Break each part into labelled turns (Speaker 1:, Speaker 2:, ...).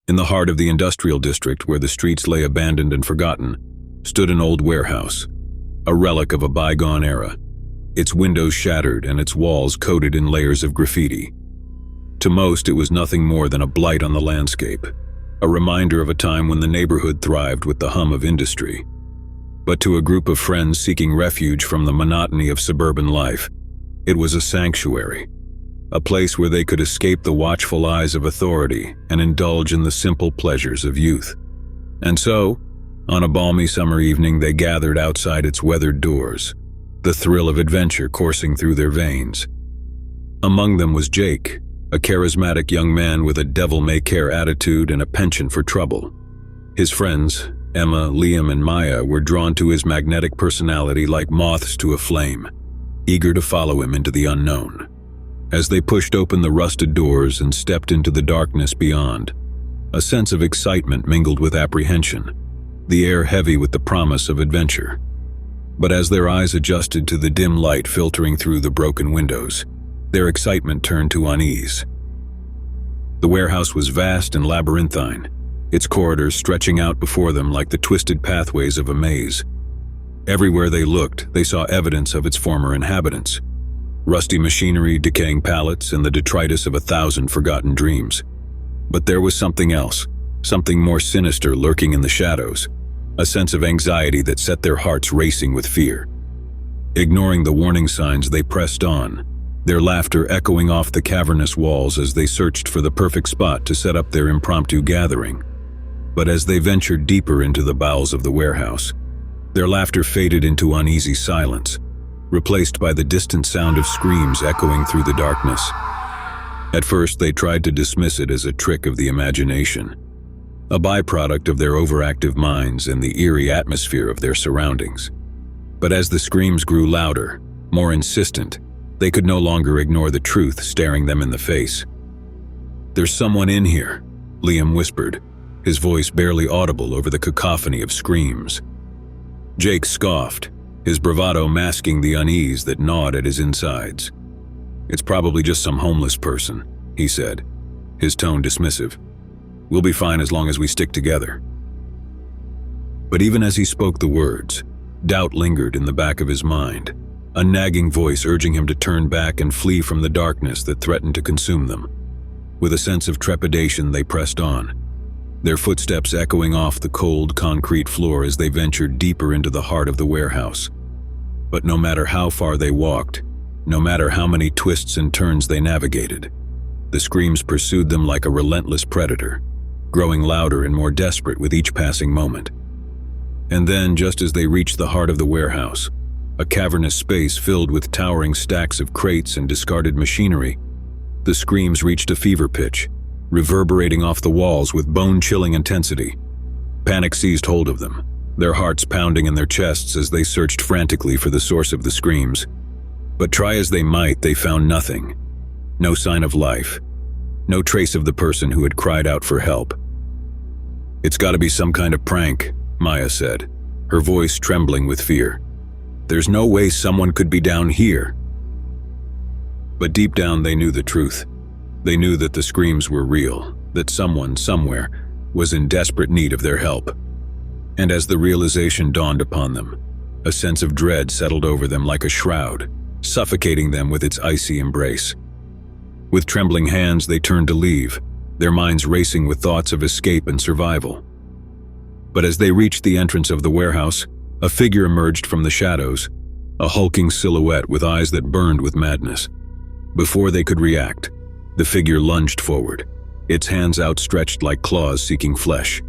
Speaker 1: In the heart of the industrial district, where the streets lay abandoned and forgotten, stood an old warehouse, a relic of a bygone era, its windows shattered and its walls coated in layers of graffiti. To most, it was nothing more than a blight on the landscape, a reminder of a time when the neighborhood thrived with the hum of industry. But to a group of friends seeking refuge from the monotony of suburban life, it was a sanctuary, a place where they could escape the watchful eyes of authority and indulge in the simple pleasures of youth. And so, on a balmy summer evening, they gathered outside its weathered doors, the thrill of adventure coursing through their veins. Among them was Jake, a charismatic young man with a devil-may-care attitude and a penchant for trouble. His friends, Emma, Liam, and Maya, were drawn to his magnetic personality like moths to a flame, eager to follow him into the unknown. As they pushed open the rusted doors and stepped into the darkness beyond, a sense of excitement mingled with apprehension, the air heavy with the promise of adventure. But as their eyes adjusted to the dim light filtering through the broken windows, their excitement turned to unease. The warehouse was vast and labyrinthine, its corridors stretching out before them like the twisted pathways of a maze. Everywhere they looked, they saw evidence of its former inhabitants: rusty machinery, decaying pallets, and the detritus of 1,000 forgotten dreams. But there was something else, something more sinister lurking in the shadows, a sense of anxiety that set their hearts racing with fear. Ignoring the warning signs, they pressed on, their laughter echoing off the cavernous walls as they searched for the perfect spot to set up their impromptu gathering. But as they ventured deeper into the bowels of the warehouse, their laughter faded into uneasy silence, replaced by the distant sound of screams echoing through the darkness. At first, they tried to dismiss it as a trick of the imagination, a byproduct of their overactive minds and the eerie atmosphere of their surroundings. But as the screams grew louder, more insistent, they could no longer ignore the truth staring them in the face. "There's someone in here," Liam whispered, his voice barely audible over the cacophony of screams. Jake scoffed, his bravado masking the unease that gnawed at his insides. "It's probably just some homeless person," he said, his tone dismissive. "We'll be fine as long as we stick together." But even as he spoke the words, doubt lingered in the back of his mind, a nagging voice urging him to turn back and flee from the darkness that threatened to consume them. With a sense of trepidation, they pressed on, their footsteps echoing off the cold concrete floor as they ventured deeper into the heart of the warehouse. But no matter how far they walked, no matter how many twists and turns they navigated, the screams pursued them like a relentless predator, growing louder and more desperate with each passing moment. And then, just as they reached the heart of the warehouse, a cavernous space filled with towering stacks of crates and discarded machinery, the screams reached a fever pitch, reverberating off the walls with bone-chilling intensity. Panic seized hold of them, their hearts pounding in their chests as they searched frantically for the source of the screams. But try as they might, they found nothing. No sign of life, no trace of the person who had cried out for help. "It's got to be some kind of prank," Maya said, her voice trembling with fear. "There's no way someone could be down here." But deep down they knew the truth. They knew that the screams were real, that someone, somewhere, was in desperate need of their help. And as the realization dawned upon them, a sense of dread settled over them like a shroud, suffocating them with its icy embrace. With trembling hands, they turned to leave, their minds racing with thoughts of escape and survival. But as they reached the entrance of the warehouse, a figure emerged from the shadows, a hulking silhouette with eyes that burned with madness. Before they could react, the figure lunged forward, its hands outstretched like claws seeking flesh.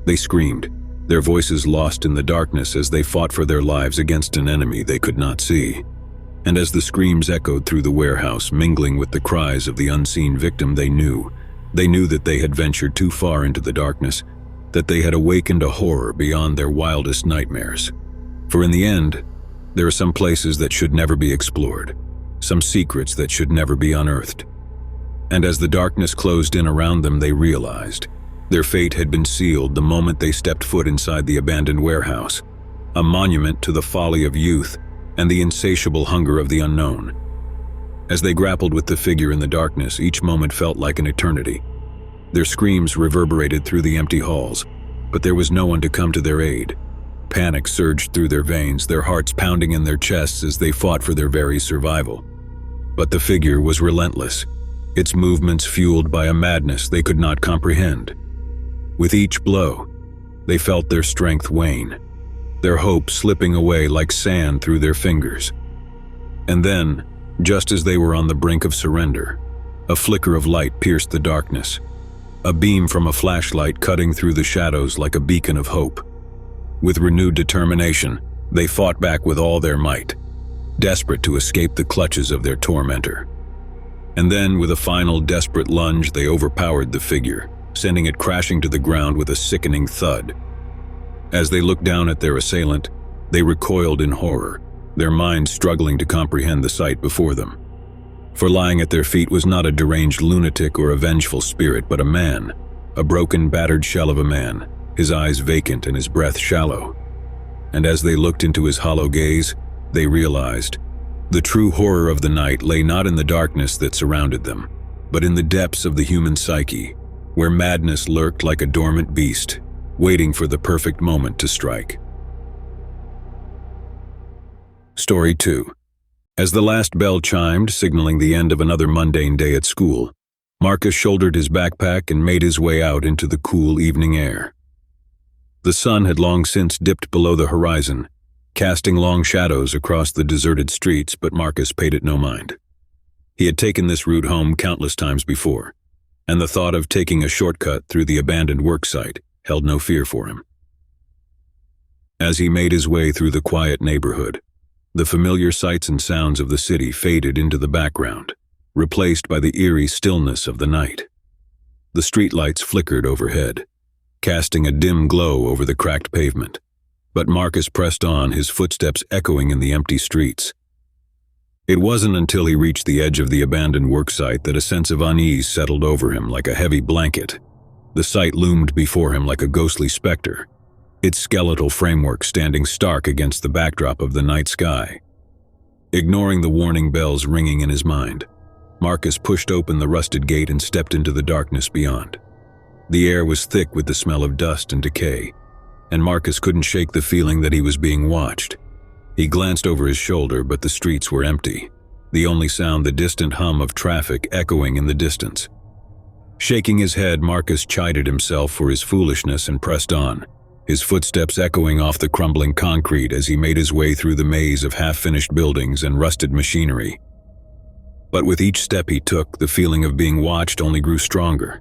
Speaker 1: They screamed, their voices lost in the darkness as they fought for their lives against an enemy they could not see. And as the screams echoed through the warehouse, mingling with the cries of the unseen victim, they knew that they had ventured too far into the darkness, that they had awakened a horror beyond their wildest nightmares. For in the end, there are some places that should never be explored, some secrets that should never be unearthed. And as the darkness closed in around them, they realized their fate had been sealed the moment they stepped foot inside the abandoned warehouse, a monument to the folly of youth and the insatiable hunger of the unknown. As they grappled with the figure in the darkness, each moment felt like an eternity. Their screams reverberated through the empty halls, but there was no one to come to their aid. Panic surged through their veins, their hearts pounding in their chests as they fought for their very survival. But the figure was relentless, its movements fueled by a madness they could not comprehend. With each blow, they felt their strength wane, their hope slipping away like sand through their fingers. And then, just as they were on the brink of surrender, a flicker of light pierced the darkness, a beam from a flashlight cutting through the shadows like a beacon of hope. With renewed determination, they fought back with all their might, desperate to escape the clutches of their tormentor. And then, with a final desperate lunge, they overpowered the figure, sending it crashing to the ground with a sickening thud. As they looked down at their assailant, they recoiled in horror, their minds struggling to comprehend the sight before them. For lying at their feet was not a deranged lunatic or a vengeful spirit, but a man, a broken, battered shell of a man, his eyes vacant and his breath shallow. And as they looked into his hollow gaze, they realized the true horror of the night lay not in the darkness that surrounded them, but in the depths of the human psyche, where madness lurked like a dormant beast, waiting for the perfect moment to strike. Story 2. As the last bell chimed, signaling the end of another mundane day at school, Marcus shouldered his backpack and made his way out into the cool evening air. The sun had long since dipped below the horizon, casting long shadows across the deserted streets, but Marcus paid it no mind. He had taken this route home countless times before, and the thought of taking a shortcut through the abandoned worksite held no fear for him. As he made his way through the quiet neighborhood, the familiar sights and sounds of the city faded into the background, replaced by the eerie stillness of the night. The streetlights flickered overhead, casting a dim glow over the cracked pavement, but Marcus pressed on, his footsteps echoing in the empty streets. It wasn't until he reached the edge of the abandoned worksite that a sense of unease settled over him like a heavy blanket. The site loomed before him like a ghostly specter, its skeletal framework standing stark against the backdrop of the night sky. Ignoring the warning bells ringing in his mind, Marcus pushed open the rusted gate and stepped into the darkness beyond. The air was thick with the smell of dust and decay, and Marcus couldn't shake the feeling that he was being watched. He glanced over his shoulder, but the streets were empty, the only sound the distant hum of traffic echoing in the distance. Shaking his head, Marcus chided himself for his foolishness and pressed on, his footsteps echoing off the crumbling concrete as he made his way through the maze of half-finished buildings and rusted machinery. But with each step he took, the feeling of being watched only grew stronger,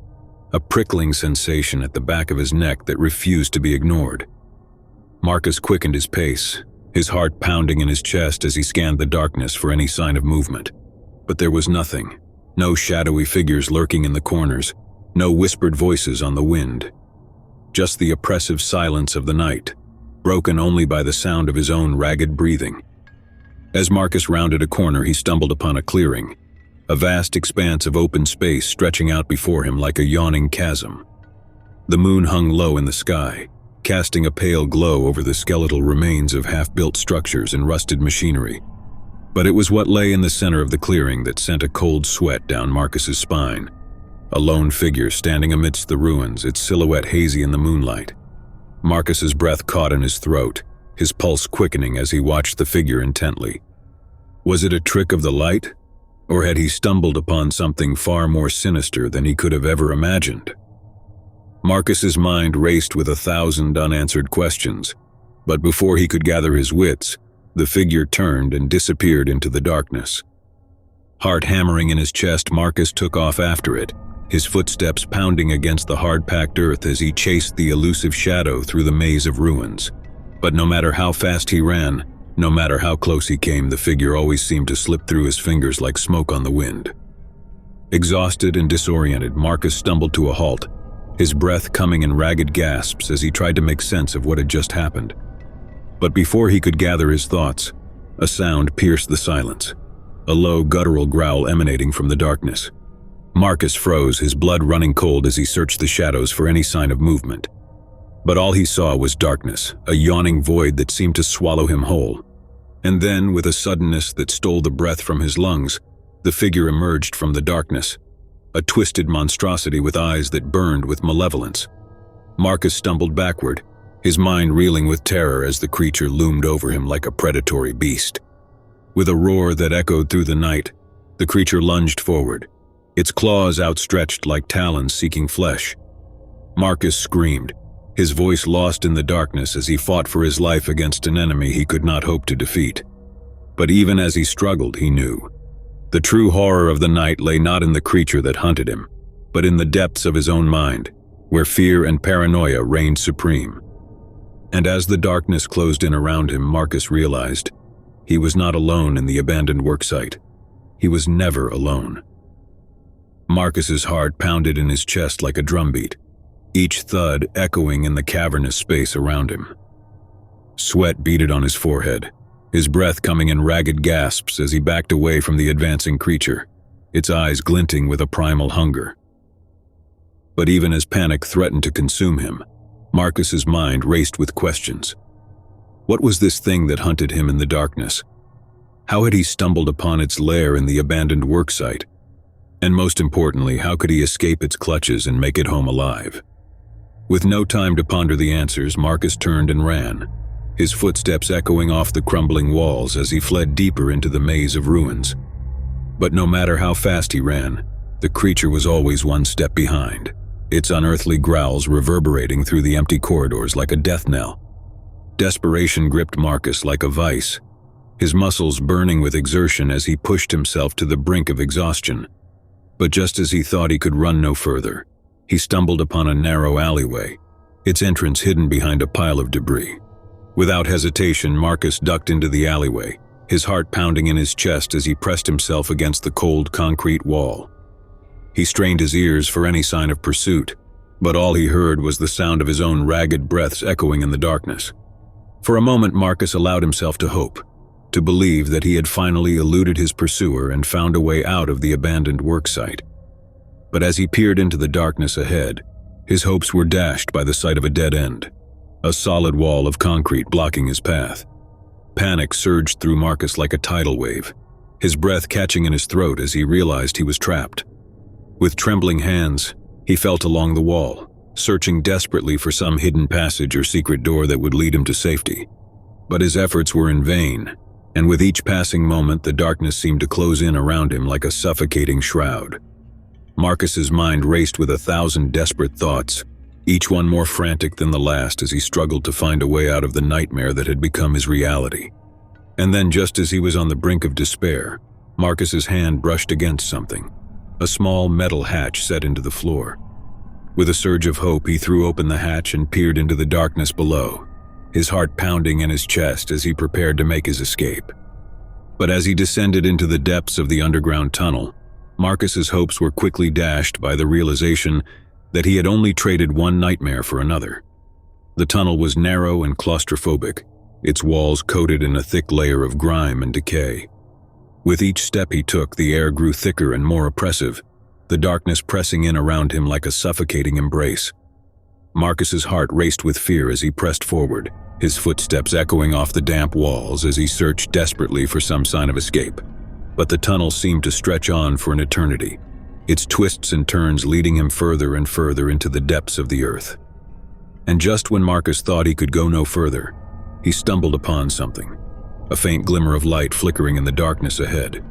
Speaker 1: a prickling sensation at the back of his neck that refused to be ignored. Marcus quickened his pace, his heart pounding in his chest as he scanned the darkness for any sign of movement. But there was nothing, no shadowy figures lurking in the corners, no whispered voices on the wind. Just the oppressive silence of the night, broken only by the sound of his own ragged breathing. As Marcus rounded a corner, he stumbled upon a clearing, a vast expanse of open space stretching out before him like a yawning chasm. The moon hung low in the sky, casting a pale glow over the skeletal remains of half-built structures and rusted machinery. But it was what lay in the center of the clearing that sent a cold sweat down Marcus's spine. A lone figure standing amidst the ruins, its silhouette hazy in the moonlight. Marcus's breath caught in his throat, his pulse quickening as he watched the figure intently. Was it a trick of the light, or had he stumbled upon something far more sinister than he could have ever imagined? Marcus's mind raced with 1,000 unanswered questions, but before he could gather his wits, the figure turned and disappeared into the darkness. Heart hammering in his chest, Marcus took off after it, his footsteps pounding against the hard-packed earth as he chased the elusive shadow through the maze of ruins. But no matter how fast he ran, no matter how close he came, the figure always seemed to slip through his fingers like smoke on the wind. Exhausted and disoriented, Marcus stumbled to a halt, his breath coming in ragged gasps as he tried to make sense of what had just happened. But before he could gather his thoughts, a sound pierced the silence, a low guttural growl emanating from the darkness. Marcus froze, his blood running cold as he searched the shadows for any sign of movement. But all he saw was darkness, a yawning void that seemed to swallow him whole. And then, with a suddenness that stole the breath from his lungs, the figure emerged from the darkness. a twisted monstrosity with eyes that burned with malevolence. Marcus stumbled backward, his mind reeling with terror as the creature loomed over him like a predatory beast. With a roar that echoed through the night, the creature lunged forward, its claws outstretched like talons seeking flesh. Marcus screamed, his voice lost in the darkness as he fought for his life against an enemy he could not hope to defeat. But even as he struggled, he knew. The true horror of the night lay not in the creature that hunted him, but in the depths of his own mind, where fear and paranoia reigned supreme. And as the darkness closed in around him, Marcus realized he was not alone in the abandoned worksite. He was never alone. Marcus's heart pounded in his chest like a drumbeat, each thud echoing in the cavernous space around him. Sweat beaded on his forehead, his breath coming in ragged gasps as he backed away from the advancing creature, its eyes glinting with a primal hunger. But even as panic threatened to consume him, Marcus's mind raced with questions. What was this thing that hunted him in the darkness? How had he stumbled upon its lair in the abandoned worksite? And most importantly, how could he escape its clutches and make it home alive? With no time to ponder the answers, Marcus turned and ran, his footsteps echoing off the crumbling walls as he fled deeper into the maze of ruins. But no matter how fast he ran, the creature was always one step behind, its unearthly growls reverberating through the empty corridors like a death knell. Desperation gripped Marcus like a vice, his muscles burning with exertion as he pushed himself to the brink of exhaustion. But just as he thought he could run no further, he stumbled upon a narrow alleyway, its entrance hidden behind a pile of debris. Without hesitation, Marcus ducked into the alleyway, his heart pounding in his chest as he pressed himself against the cold concrete wall. He strained his ears for any sign of pursuit, but all he heard was the sound of his own ragged breaths echoing in the darkness. For a moment, Marcus allowed himself to hope, to believe that he had finally eluded his pursuer and found a way out of the abandoned worksite. But as he peered into the darkness ahead, his hopes were dashed by the sight of a dead end, a solid wall of concrete blocking his path. Panic surged through Marcus like a tidal wave, his breath catching in his throat as he realized he was trapped. With trembling hands, he felt along the wall, searching desperately for some hidden passage or secret door that would lead him to safety. But his efforts were in vain, and with each passing moment, the darkness seemed to close in around him like a suffocating shroud. Marcus's mind raced with 1,000 desperate thoughts, each one more frantic than the last as he struggled to find a way out of the nightmare that had become his reality. And then, just as he was on the brink of despair, Marcus's hand brushed against something, a small metal hatch set into the floor. With a surge of hope, he threw open the hatch and peered into the darkness below, his heart pounding in his chest as he prepared to make his escape. But as he descended into the depths of the underground tunnel, Marcus's hopes were quickly dashed by the realization that he had only traded one nightmare for another. The tunnel was narrow and claustrophobic, its walls coated in a thick layer of grime and decay. With each step he took, the air grew thicker and more oppressive, the darkness pressing in around him like a suffocating embrace. Marcus's heart raced with fear as he pressed forward, his footsteps echoing off the damp walls as he searched desperately for some sign of escape. But the tunnel seemed to stretch on for an eternity, its twists and turns leading him further and further into the depths of the earth. And just when Marcus thought he could go no further, he stumbled upon something, a faint glimmer of light flickering in the darkness ahead.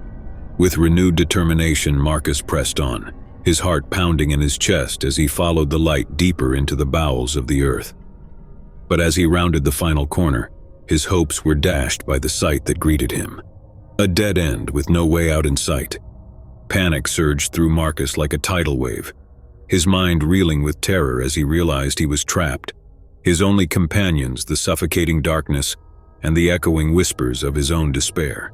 Speaker 1: With renewed determination, Marcus pressed on, his heart pounding in his chest as he followed the light deeper into the bowels of the earth. But as he rounded the final corner, his hopes were dashed by the sight that greeted him. A dead end with no way out in sight. Panic surged through Marcus like a tidal wave, his mind reeling with terror as he realized he was trapped, his only companions the suffocating darkness and the echoing whispers of his own despair.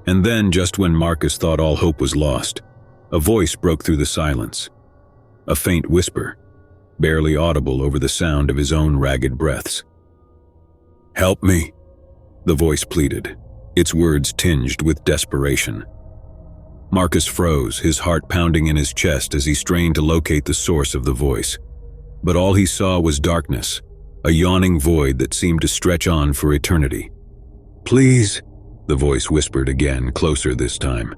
Speaker 1: And then, just when Marcus thought all hope was lost, a voice broke through the silence. A faint whisper, barely audible over the sound of his own ragged breaths. "Help me," the voice pleaded, its words tinged with desperation. Marcus froze, his heart pounding in his chest as he strained to locate the source of the voice. But all he saw was darkness, a yawning void that seemed to stretch on for eternity. "Please," the voice whispered again, closer this time.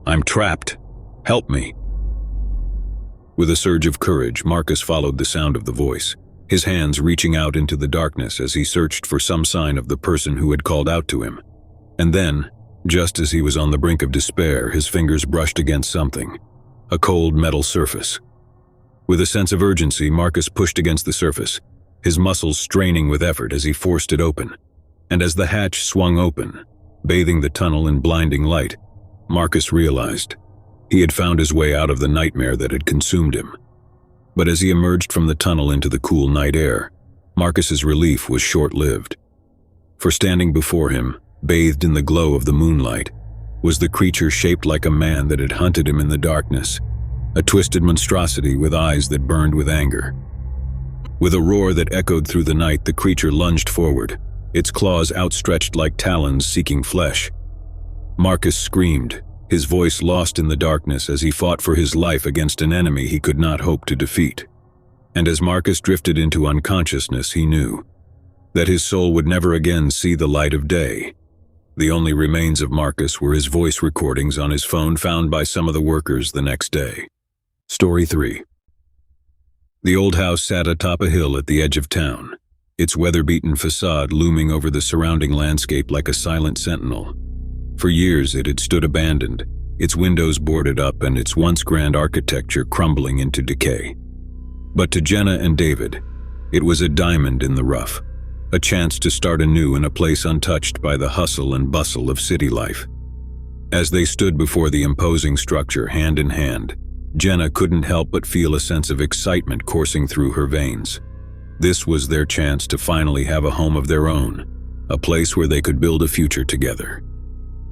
Speaker 1: "I'm trapped. Help me." With a surge of courage, Marcus followed the sound of the voice, his hands reaching out into the darkness as he searched for some sign of the person who had called out to him. And then, just as he was on the brink of despair, his fingers brushed against something, a cold metal surface. With a sense of urgency, Marcus pushed against the surface, his muscles straining with effort as he forced it open. And as the hatch swung open, bathing the tunnel in blinding light, Marcus realized he had found his way out of the nightmare that had consumed him. But as he emerged from the tunnel into the cool night air, Marcus's relief was short-lived. For standing before him, bathed in the glow of the moonlight, was the creature shaped like a man that had hunted him in the darkness, a twisted monstrosity with eyes that burned with anger. With a roar that echoed through the night, the creature lunged forward, its claws outstretched like talons seeking flesh. Marcus screamed, his voice lost in the darkness as he fought for his life against an enemy he could not hope to defeat. And as Marcus drifted into unconsciousness, he knew that his soul would never again see the light of day. The only remains of Marcus were his voice recordings on his phone found by some of the workers the next day. Story 3. The old house sat atop a hill at the edge of town, its weather-beaten facade looming over the surrounding landscape like a silent sentinel. For years it had stood abandoned, its windows boarded up and its once grand architecture crumbling into decay. But to Jenna and David, it was a diamond in the rough, a chance to start anew in a place untouched by the hustle and bustle of city life. As they stood before the imposing structure hand in hand, Jenna couldn't help but feel a sense of excitement coursing through her veins. This was their chance to finally have a home of their own, a place where they could build a future together.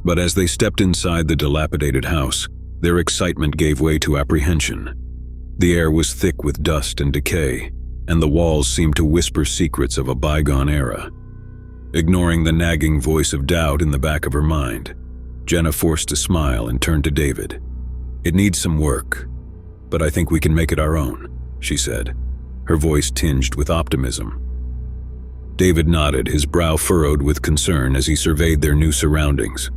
Speaker 1: But as they stepped inside the dilapidated house, their excitement gave way to apprehension. The air was thick with dust and decay, and the walls seemed to whisper secrets of a bygone era. Ignoring the nagging voice of doubt in the back of her mind, Jenna forced a smile and turned to David. "It needs some work, but I think we can make it our own," she said, her voice tinged with optimism. David nodded, his brow furrowed with concern as he surveyed their new surroundings.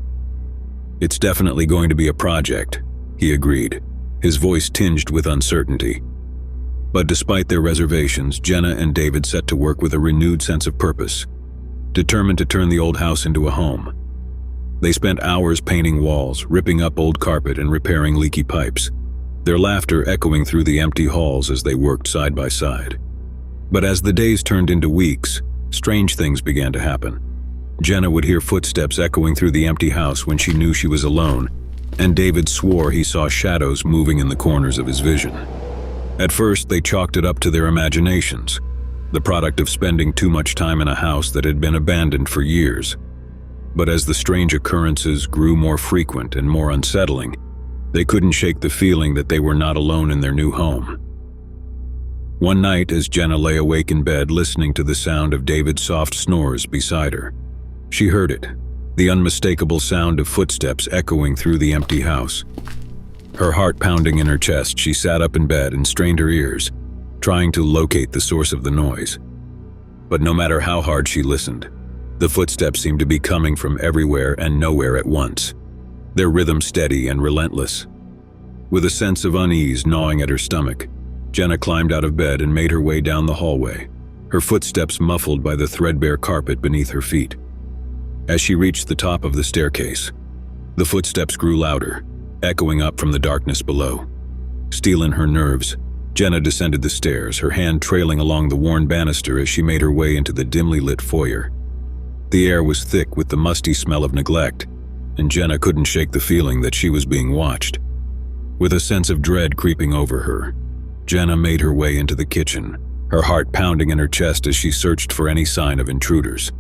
Speaker 1: "It's definitely going to be a project," he agreed, his voice tinged with uncertainty. But despite their reservations, Jenna and David set to work with a renewed sense of purpose, determined to turn the old house into a home. They spent hours painting walls, ripping up old carpet, and repairing leaky pipes, their laughter echoing through the empty halls as they worked side by side. But as the days turned into weeks, strange things began to happen. Jenna would hear footsteps echoing through the empty house when she knew she was alone, and David swore he saw shadows moving in the corners of his vision. At first, they chalked it up to their imaginations, the product of spending too much time in a house that had been abandoned for years. But as the strange occurrences grew more frequent and more unsettling, they couldn't shake the feeling that they were not alone in their new home. One night, as Jenna lay awake in bed listening to the sound of David's soft snores beside her, she heard it, the unmistakable sound of footsteps echoing through the empty house. Her heart pounding in her chest, she sat up in bed and strained her ears, trying to locate the source of the noise. But no matter how hard she listened, the footsteps seemed to be coming from everywhere and nowhere at once, their rhythm steady and relentless. With a sense of unease gnawing at her stomach, Jenna climbed out of bed and made her way down the hallway, her footsteps muffled by the threadbare carpet beneath her feet. As she reached the top of the staircase, the footsteps grew louder, echoing up from the darkness below. Steeling her nerves, Jenna descended the stairs, her hand trailing along the worn banister as she made her way into the dimly lit foyer. The air was thick with the musty smell of neglect, and Jenna couldn't shake the feeling that she was being watched. With a sense of dread creeping over her, Jenna made her way into the kitchen, her heart pounding in her chest as she searched for any sign of intruders.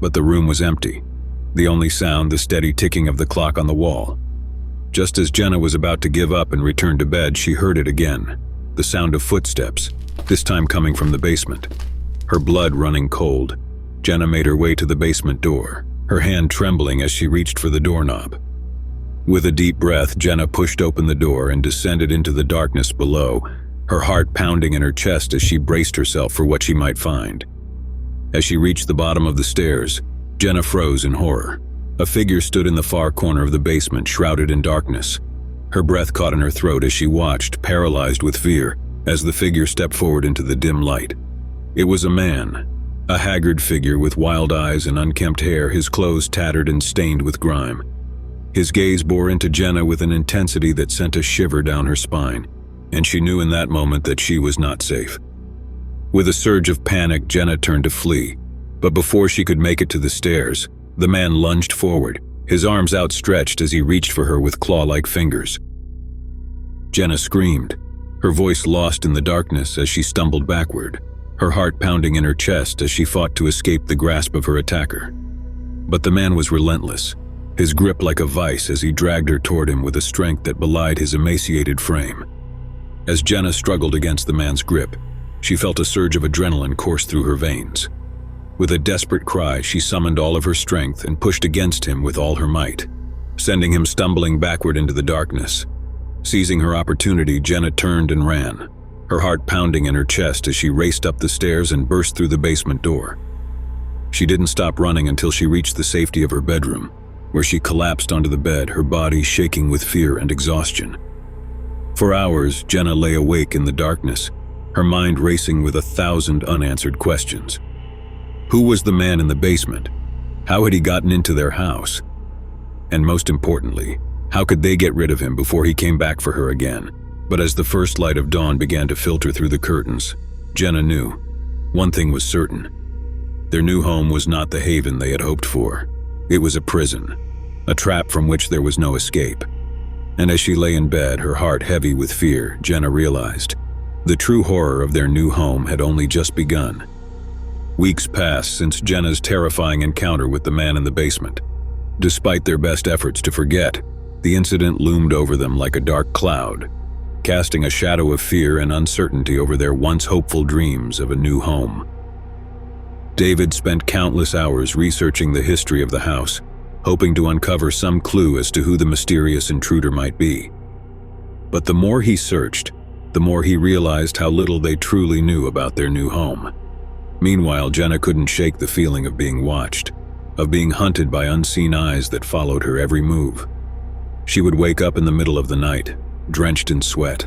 Speaker 1: But the room was empty, the only sound the steady ticking of the clock on the wall. Just as Jenna was about to give up and return to bed, she heard it again, the sound of footsteps, this time coming from the basement. Her blood running cold, Jenna made her way to the basement door, her hand trembling as she reached for the doorknob. With a deep breath, Jenna pushed open the door and descended into the darkness below, her heart pounding in her chest as she braced herself for what she might find. As she reached the bottom of the stairs, Jenna froze in horror. A figure stood in the far corner of the basement, shrouded in darkness. Her breath caught in her throat as she watched, paralyzed with fear, as the figure stepped forward into the dim light. It was a man, a haggard figure with wild eyes and unkempt hair, his clothes tattered and stained with grime. His gaze bore into Jenna with an intensity that sent a shiver down her spine, and she knew in that moment that she was not safe. With a surge of panic, Jenna turned to flee, but before she could make it to the stairs, the man lunged forward, his arms outstretched as he reached for her with claw-like fingers. Jenna screamed, her voice lost in the darkness as she stumbled backward, her heart pounding in her chest as she fought to escape the grasp of her attacker. But the man was relentless, his grip like a vice as he dragged her toward him with a strength that belied his emaciated frame. As Jenna struggled against the man's grip, she felt a surge of adrenaline course through her veins. With a desperate cry, she summoned all of her strength and pushed against him with all her might, sending him stumbling backward into the darkness. Seizing her opportunity, Jenna turned and ran, her heart pounding in her chest as she raced up the stairs and burst through the basement door. She didn't stop running until she reached the safety of her bedroom, where she collapsed onto the bed, her body shaking with fear and exhaustion. For hours, Jenna lay awake in the darkness, her mind racing with 1,000 unanswered questions. Who was the man in the basement? How had he gotten into their house? And most importantly, how could they get rid of him before he came back for her again? But as the first light of dawn began to filter through the curtains, Jenna knew. One thing was certain. Their new home was not the haven they had hoped for. It was a prison, a trap from which there was no escape. And as she lay in bed, her heart heavy with fear, Jenna realized the true horror of their new home had only just begun. Weeks passed since Jenna's terrifying encounter with the man in the basement. Despite their best efforts to forget, the incident loomed over them like a dark cloud, casting a shadow of fear and uncertainty over their once hopeful dreams of a new home. David spent countless hours researching the history of the house, hoping to uncover some clue as to who the mysterious intruder might be. But the more he searched, the more he realized how little they truly knew about their new home. Meanwhile, Jenna couldn't shake the feeling of being watched, of being hunted by unseen eyes that followed her every move. She would wake up in the middle of the night, drenched in sweat,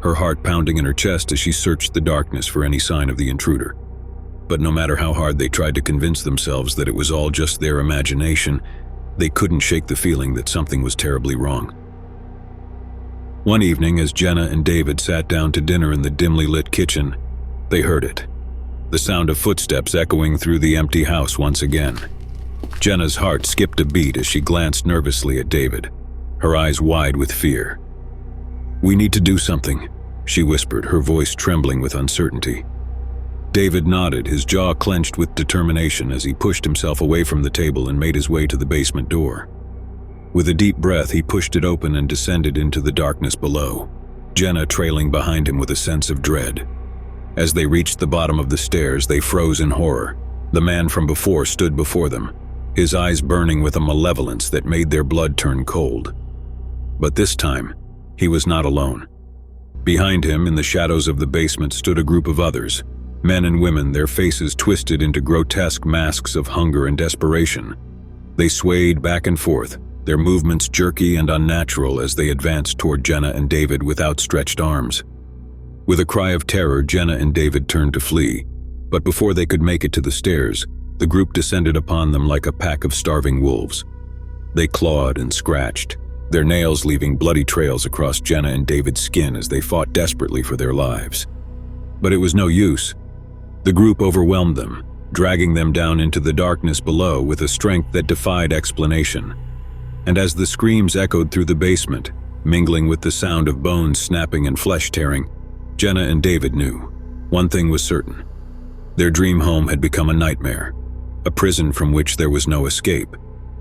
Speaker 1: her heart pounding in her chest as she searched the darkness for any sign of the intruder. But no matter how hard they tried to convince themselves that it was all just their imagination, they couldn't shake the feeling that something was terribly wrong. One evening, as Jenna and David sat down to dinner in the dimly lit kitchen, they heard it. The sound of footsteps echoing through the empty house once again. Jenna's heart skipped a beat as she glanced nervously at David, her eyes wide with fear. "We need to do something," she whispered, her voice trembling with uncertainty. David nodded, his jaw clenched with determination as he pushed himself away from the table and made his way to the basement door. With a deep breath, he pushed it open and descended into the darkness below, Jenna trailing behind him with a sense of dread. As they reached the bottom of the stairs, they froze in horror. The man from before stood before them, his eyes burning with a malevolence that made their blood turn cold. But this time, he was not alone. Behind him, in the shadows of the basement, stood a group of others, men and women, their faces twisted into grotesque masks of hunger and desperation. They swayed back and forth, their movements jerky and unnatural as they advanced toward Jenna and David with outstretched arms. With a cry of terror, Jenna and David turned to flee, but before they could make it to the stairs, the group descended upon them like a pack of starving wolves. They clawed and scratched, their nails leaving bloody trails across Jenna and David's skin as they fought desperately for their lives. But it was no use. The group overwhelmed them, dragging them down into the darkness below with a strength that defied explanation. And as the screams echoed through the basement, mingling with the sound of bones snapping and flesh tearing, Jenna and David knew. One thing was certain. Their dream home had become a nightmare, a prison from which there was no escape.